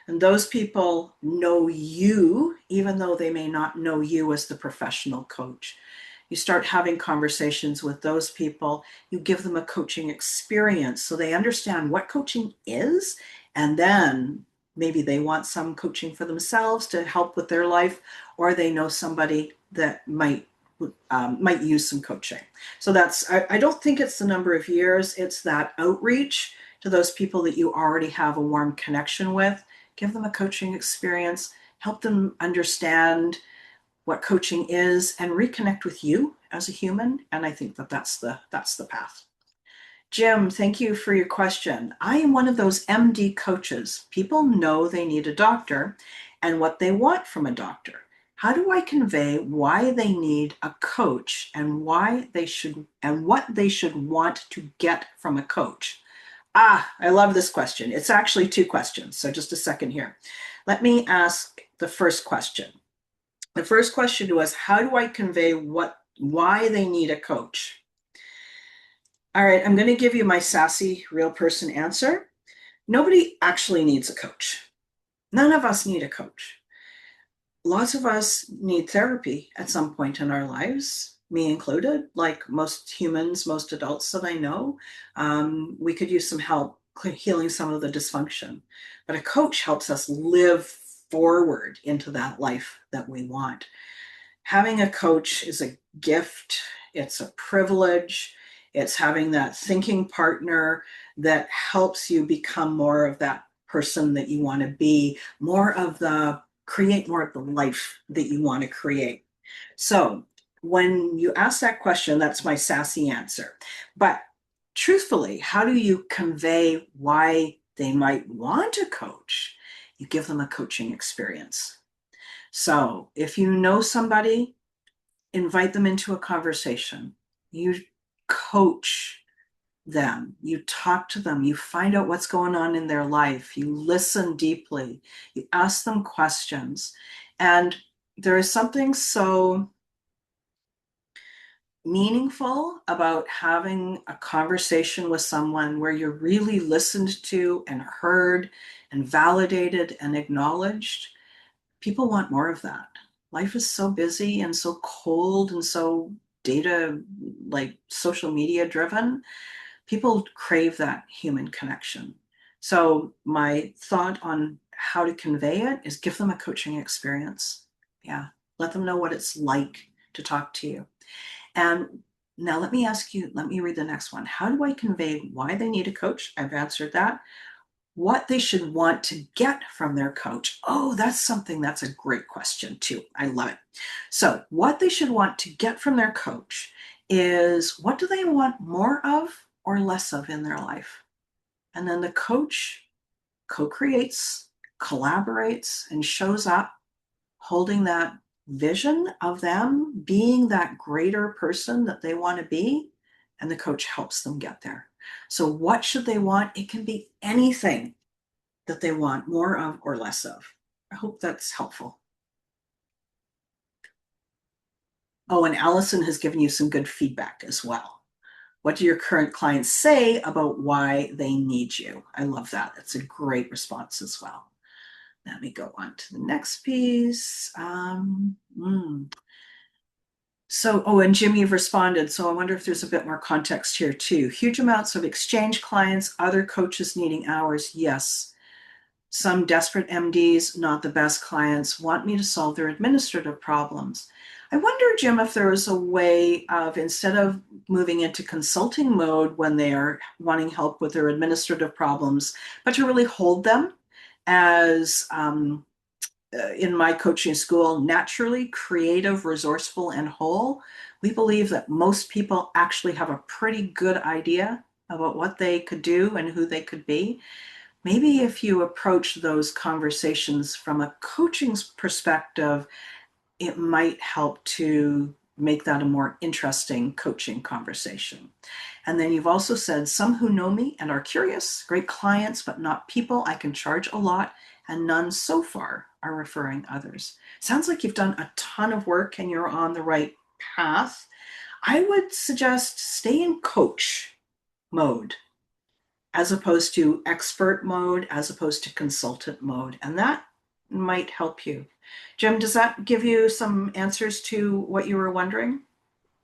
And those people know you, even though they may not know you as the professional coach. You start having conversations with those people. You give them a coaching experience so they understand what coaching is. And then maybe they want some coaching for themselves to help with their life, or they know somebody that might use some coaching. So I don't think it's the number of years, it's that outreach to those people that you already have a warm connection with. Give them a coaching experience, help them understand what coaching is, and reconnect with you as a human. And I think that that's the path. Jim, thank you for your question. I am one of those MD coaches. People know they need a doctor and what they want from a doctor. How do I convey why they need a coach and what they should want to get from a coach? Ah, I love this question. It's actually two questions. So just a second here. Let me ask the first question. The first question was, how do I convey why they need a coach? All right, I'm going to give you my sassy real person answer. Nobody actually needs a coach. None of us need a coach. Lots of us need therapy at some point in our lives, me included, like most humans, most adults that I know. We could use some help healing some of the dysfunction. But a coach helps us live forward into that life that we want. Having a coach is a gift, it's a privilege, it's having that thinking partner that helps you become more of that person that you want to be, create more of the life that you want to create. So when you ask that question, that's my sassy answer. But truthfully, how do you convey why they might want a coach? You give them a coaching experience. So if you know somebody, invite them into a conversation. You coach them, you talk to them, you find out what's going on in their life, you listen deeply, you ask them questions. And there is something so meaningful about having a conversation with someone where you're really listened to and heard and validated and acknowledged. People want more of that. Life is so busy and so cold and so data, like social media driven. People crave that human connection. So my thought on how to convey it is give them a coaching experience. Yeah. Let them know what it's like to talk to you. And now let me read the next one. How do I convey why they need a coach? I've answered that. What they should want to get from their coach. Oh, that's a great question too. I love it. So, what they should want to get from their coach is what do they want more of or less of in their life? And then the coach co-creates, collaborates, and shows up holding that vision of them being that greater person that they want to be, and the coach helps them get there. So, what should they want? It can be anything that they want more of or less of. I hope that's helpful. Oh, and Allison has given you some good feedback as well. What do your current clients say about why they need you? I love that. That's a great response as well. Let me go on to the next piece. So, oh, and Jim, you've responded. So I wonder if there's a bit more context here too. Huge amounts of exchange clients, other coaches needing hours. Yes. Some desperate MDs, not the best clients, want me to solve their administrative problems. I wonder, Jim, if there is a way of, instead of moving into consulting mode when they are wanting help with their administrative problems, but to really hold them as in my coaching school, naturally creative, resourceful, and whole. We believe that most people actually have a pretty good idea about what they could do and who they could be. Maybe if you approach those conversations from a coaching perspective, it might help to make that a more interesting coaching conversation. And then you've also said some who know me and are curious, great clients, but not people I can charge a lot, and none so far are referring others. Sounds like you've done a ton of work and you're on the right path. I would suggest stay in coach mode as opposed to expert mode, as opposed to consultant mode. And that might help you. Jim, does that give you some answers to what you were wondering?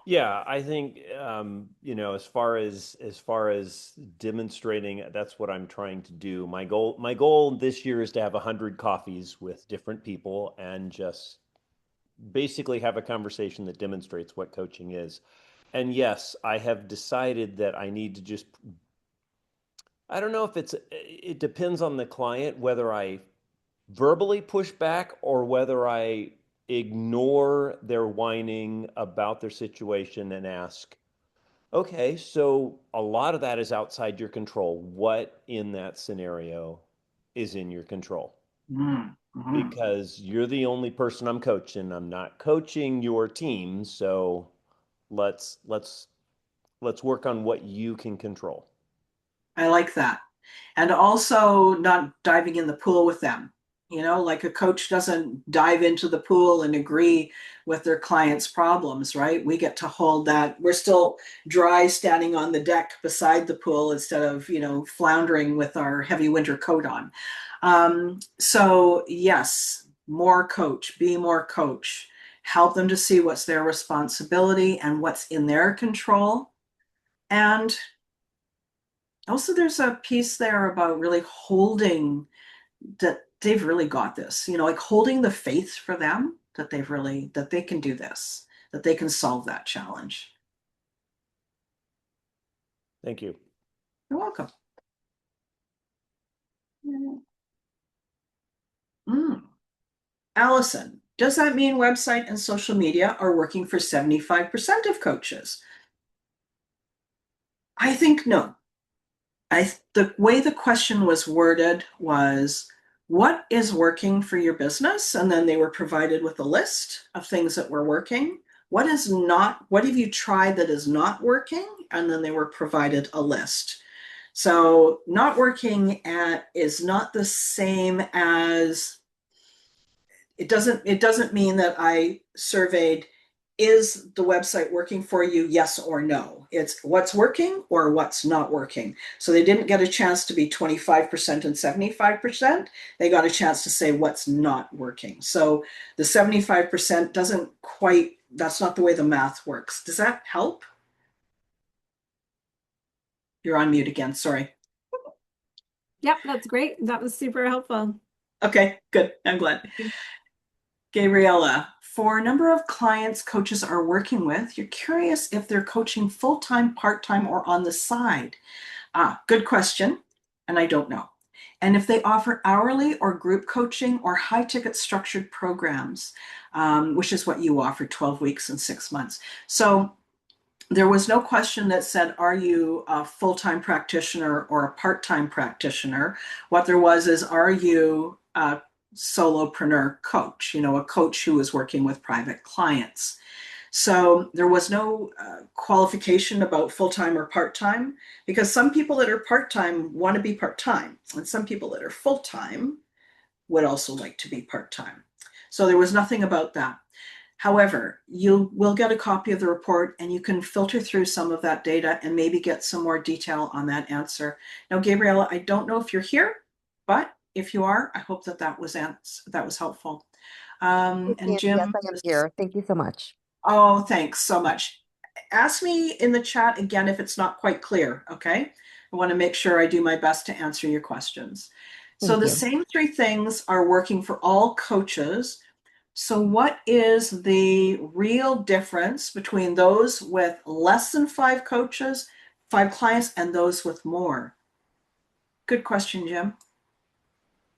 Yeah, I think as far as demonstrating, that's what I'm trying to do. My goal this year is to have 100 coffees with different people and just basically have a conversation that demonstrates what coaching is. And yes, I have decided that I need to just I don't know if it depends on the client whether I verbally push back or whether I ignore their whining about their situation and ask, okay, so a lot of that is outside your control. What in that scenario is in your control? Mm-hmm. Because you're the only person I'm coaching. I'm not coaching your team, so let's let's work on what you can control. I like that. And also not diving in the pool with them. You know, like a coach doesn't dive into the pool and agree with their client's problems, right? We get to hold that. We're still dry standing on the deck beside the pool instead of, floundering with our heavy winter coat on. So, yes, more coach, be more coach. Help them to see what's their responsibility and what's in their control. And also, there's a piece there about really holding that they've really got this, like holding the faith for them that that they can do this, that they can solve that challenge. Thank you. You're welcome. Mm. Allison, does that mean website and social media are working for 75% of coaches? I think no. The way the question was worded was, what is working for your business? And then they were provided with a list of things that were working. What have you tried that is not working? And then they were provided a list. So not working is not the same as, it doesn't mean that I surveyed, is the website working for you, yes or no. It's what's working or what's not working. So they didn't get a chance to be 25% and 75%. They got a chance to say what's not working. So the 75% doesn't quite, that's not the way the math works. Does that help? You're on mute again, sorry. Yep, that's great. That was super helpful. Okay, good, I'm glad. Gabriella, for a number of clients coaches are working with, you're curious if they're coaching full-time, part-time, or on the side. Good question, and I don't know. And if they offer hourly or group coaching or high-ticket structured programs, which is what you offer, 12 weeks and 6 months. So There was no question that said, are you a full-time practitioner or a part-time practitioner? What there was is, are you a solopreneur coach, a coach who is working with private clients? So there was no qualification about full-time or part-time, because some people that are part-time want to be part-time, and some people that are full-time would also like to be part-time. So there was nothing about that. However, you will get a copy of the report and you can filter through some of that data and maybe get some more detail on that answer. Now, Gabriella, I don't know if you're here, but if you are, I hope that was helpful. Hey, And Sandy, yes, Jim, I am here. Thank you so much. oh, thanks so much. Ask me in the chat again if it's not quite clear, okay? I want to make sure I do my best to answer your questions. So Thank the you. same three things are working for all coaches. So what is the real difference between those with less than 5 clients, and those with more? Good question, Jim.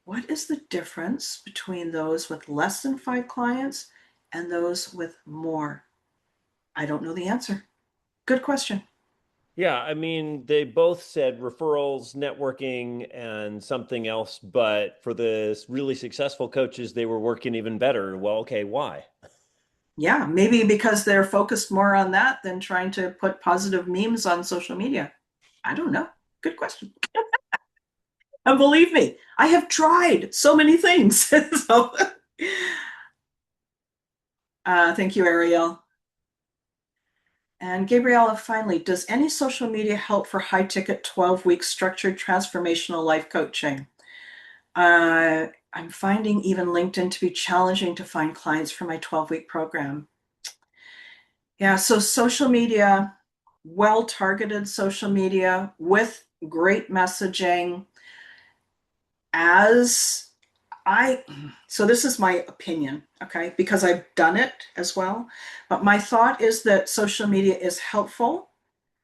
What is the difference between those with less than 5 clients and those with more? I don't know the answer. Good question. Yeah, I mean, they both said referrals, networking, and something else, but for the really successful coaches, they were working even better. Well, okay, why? Yeah, maybe because they're focused more on that than trying to put positive memes on social media. I don't know. Good question. And believe me, I have tried so many things. So, thank you, Ariel. And Gabriella, finally, does any social media help for high ticket 12-week structured transformational life coaching? I'm finding even LinkedIn to be challenging to find clients for my 12-week program. Yeah, so social media, well-targeted social media with great messaging as so this is my opinion, okay, because I've done it as well. But my thought is that social media is helpful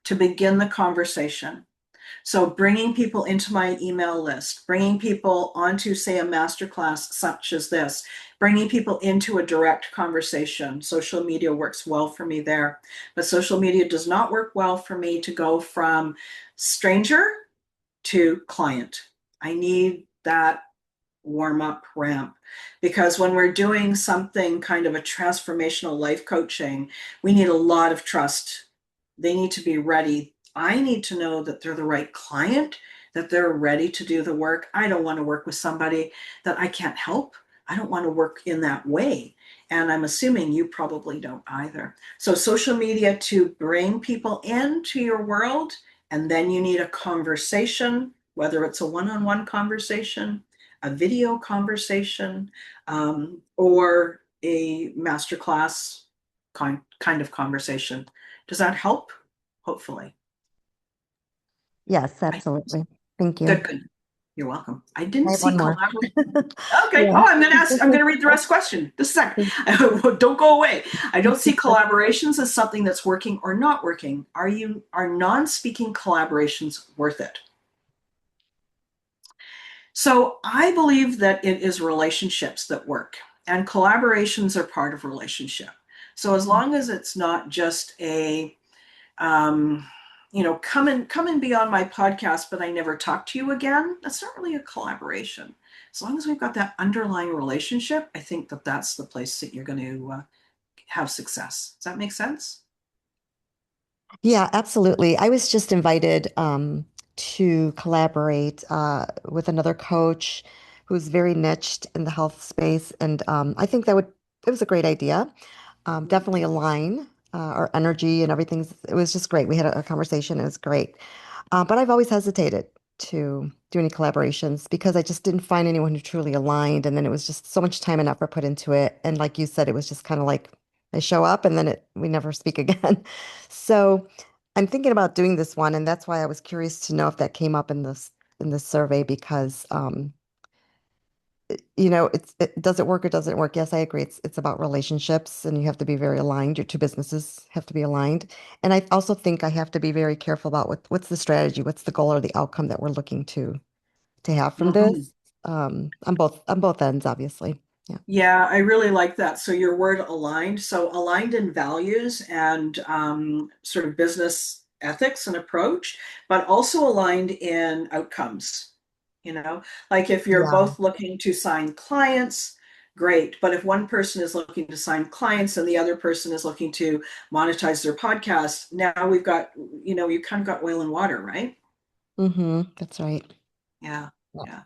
to begin the conversation. So bringing people into my email list, bringing people onto, say, a masterclass such as this, bringing people into a direct conversation. Social media works well for me there. But social media does not work well for me to go from stranger to client. I need that warm up ramp, because when we're doing something kind of a transformational life coaching, we need a lot of trust. They need to be ready. I need to know that they're the right client, that they're ready to do the work. I don't want to work with somebody that I can't help. I don't want to work in that way. And I'm assuming you probably don't either. So social media to bring people into your world, and then you need a conversation, whether it's a one-on-one conversation, a video conversation, or a masterclass kind of conversation. Does that help? Hopefully. Yes, absolutely. Thank you. Good, good. You're welcome. I I didn't have see one more. collaboration. Okay. Yeah. Oh, I'm gonna read the rest question. Just a second. Don't go away. I don't see collaborations as something that's working or not working. Are non-speaking collaborations worth it? So I believe that it is relationships that work, and collaborations are part of relationship. So as long as it's not just a, come and be on my podcast, but I never talk to you again, that's not really a collaboration. As long as we've got that underlying relationship, I think that that's the place that you're going to have success. Does that make sense? Yeah, absolutely. I was just invited to collaborate with another coach who's very niched in the health space, and I think it was a great idea. Definitely align our energy and everything. It was just great. We had a conversation. It was great. But I've always hesitated to do any collaborations because I just didn't find anyone who truly aligned. And then it was just so much time and effort put into it. And like you said, it was just kind of like I show up and then we never speak again. So I'm thinking about doing this one, and that's why I was curious to know if that came up in this survey because does it work or doesn't work? Yes, I agree. It's about relationships and you have to be very aligned. Your two businesses have to be aligned. And I also think I have to be very careful about what's the strategy, what's the goal or the outcome that we're looking to have from Mhm. this. On both ends, obviously. Yeah, I really like that. So your word aligned. So aligned in values and sort of business ethics and approach, but also aligned in outcomes. You know, like if you're Yeah. both looking to sign clients, great. But if one person is looking to sign clients and the other person is looking to monetize their podcast, now we've got, you kind of got oil and water, right? That's right. Yeah. Yeah.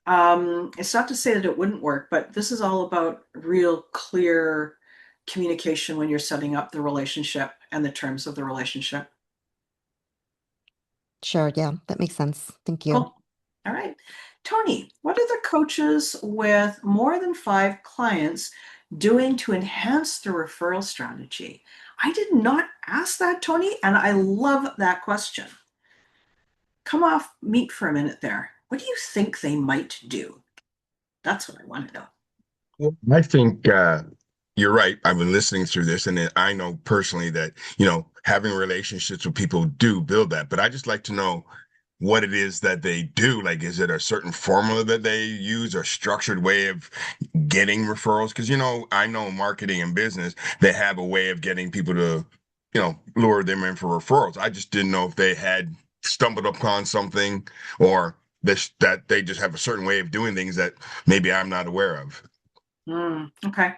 Yeah. It's not to say that it wouldn't work, but this is all about real clear communication when you're setting up the relationship and the terms of the relationship. Sure. Yeah, that makes sense. Thank you. Cool. All right. Tony, what are the coaches with more than 5 clients doing to enhance the referral strategy? I did not ask that, Tony, and I love that question. Come off meat for a minute there. What do you think they might do? That's what I want to know. Well, I think you're right. I've been listening through this, and I know personally that, having relationships with people do build that. But I just like to know what it is that they do. Like, is it a certain formula that they use, or structured way of getting referrals? Because, I know marketing and business, they have a way of getting people to, lure them in for referrals. I just didn't know if they had stumbled upon something, or that they just have a certain way of doing things that maybe I'm not aware of. Okay.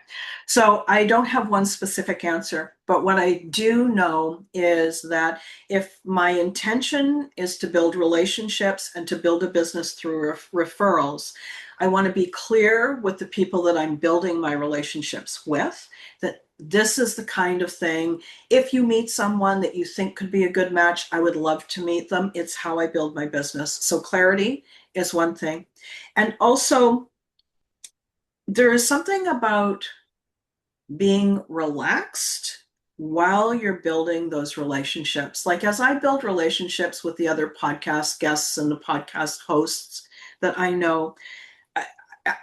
So I don't have one specific answer, but what I do know is that if my intention is to build relationships and to build a business through referrals, I want to be clear with the people that I'm building my relationships with that this is the kind of thing. If you meet someone that you think could be a good match, I would love to meet them. It's how I build my business. So clarity is one thing. And also, there is something about being relaxed while you're building those relationships. Like as I build relationships with the other podcast guests and the podcast hosts that I know, I,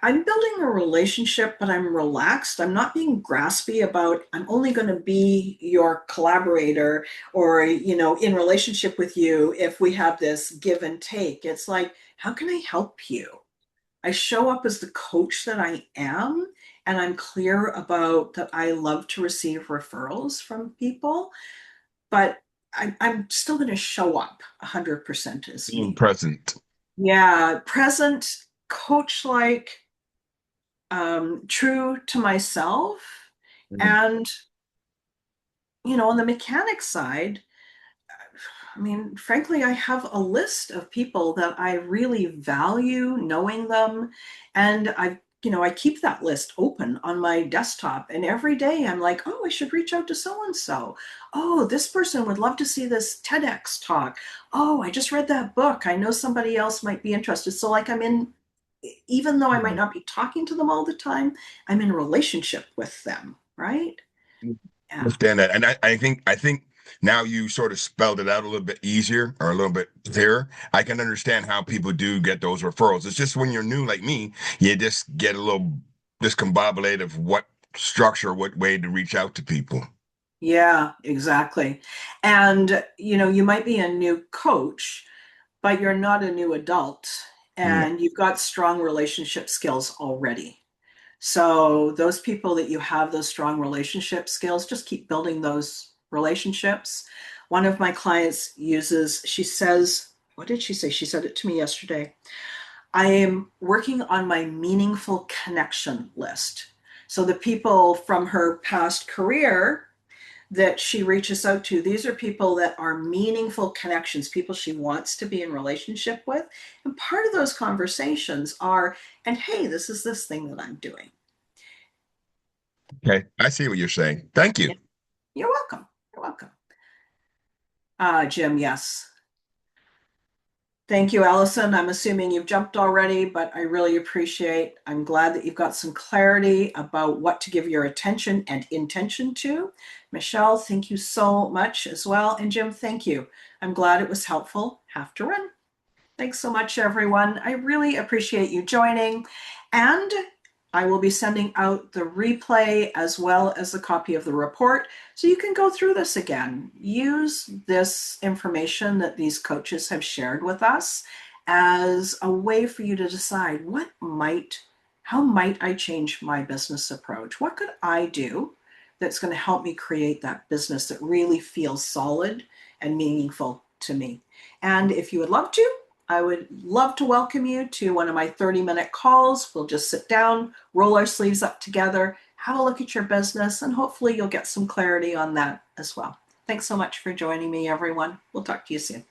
I'm building a relationship, but I'm relaxed. I'm not being graspy about, I'm only going to be your collaborator or, in relationship with you if we have this give and take. It's like, how can I help you? I show up as the coach that I am, and I'm clear about that I love to receive referrals from people, but I'm still going to show up 100% as Being me. present. Yeah, present, coach like, true to myself. Mhm. And, on the mechanic side, I mean, frankly, I have a list of people that I really value knowing them. And I keep that list open on my desktop. And every day I'm like, oh, I should reach out to so and so. Oh, this person would love to see this TEDx talk. Oh, I just read that book. I know somebody else might be interested. So, like, even though I might not be talking to them all the time, I'm in a relationship with them, right? Yeah. Understand that. And I think now you sort of spelled it out a little bit easier, or a little bit clearer. I can understand how people do get those referrals. It's just when you're new like me, you just get a little discombobulated of what structure, what way to reach out to people. Yeah, exactly. And you might be a new coach, but you're not a new adult Yeah. and you've got strong relationship skills already. So those people that you have those strong relationship skills, just keep building those relationships. One of my clients she says, what did she say? She said it to me yesterday. I am working on my meaningful connection list. So the people from her past career that she reaches out to, these are people that are meaningful connections, people she wants to be in relationship with. And part of those conversations are, and hey, this is this thing that I'm doing. Okay. I see what you're saying. Thank you. Yeah, you're welcome. You're welcome. Jim, yes. Thank you, Allison. I'm assuming you've jumped already, but I really appreciate, I'm glad that you've got some clarity about what to give your attention and intention to. Michelle, thank you so much as well. And Jim, thank you. I'm glad it was helpful. Have to run. Thanks so much, everyone. I really appreciate you joining. And I will be sending out the replay as well as the copy of the report so you can go through this again. Use this information that these coaches have shared with us as a way for you to decide what might how might I change my business approach? What could I do that's going to help me create that business that really feels solid and meaningful to me? And if you would love to, I would love to welcome you to one of my 30-minute calls. We'll just sit down, roll our sleeves up together, have a look at your business, and hopefully you'll get some clarity on that as well. Thanks so much for joining me, everyone. We'll talk to you soon.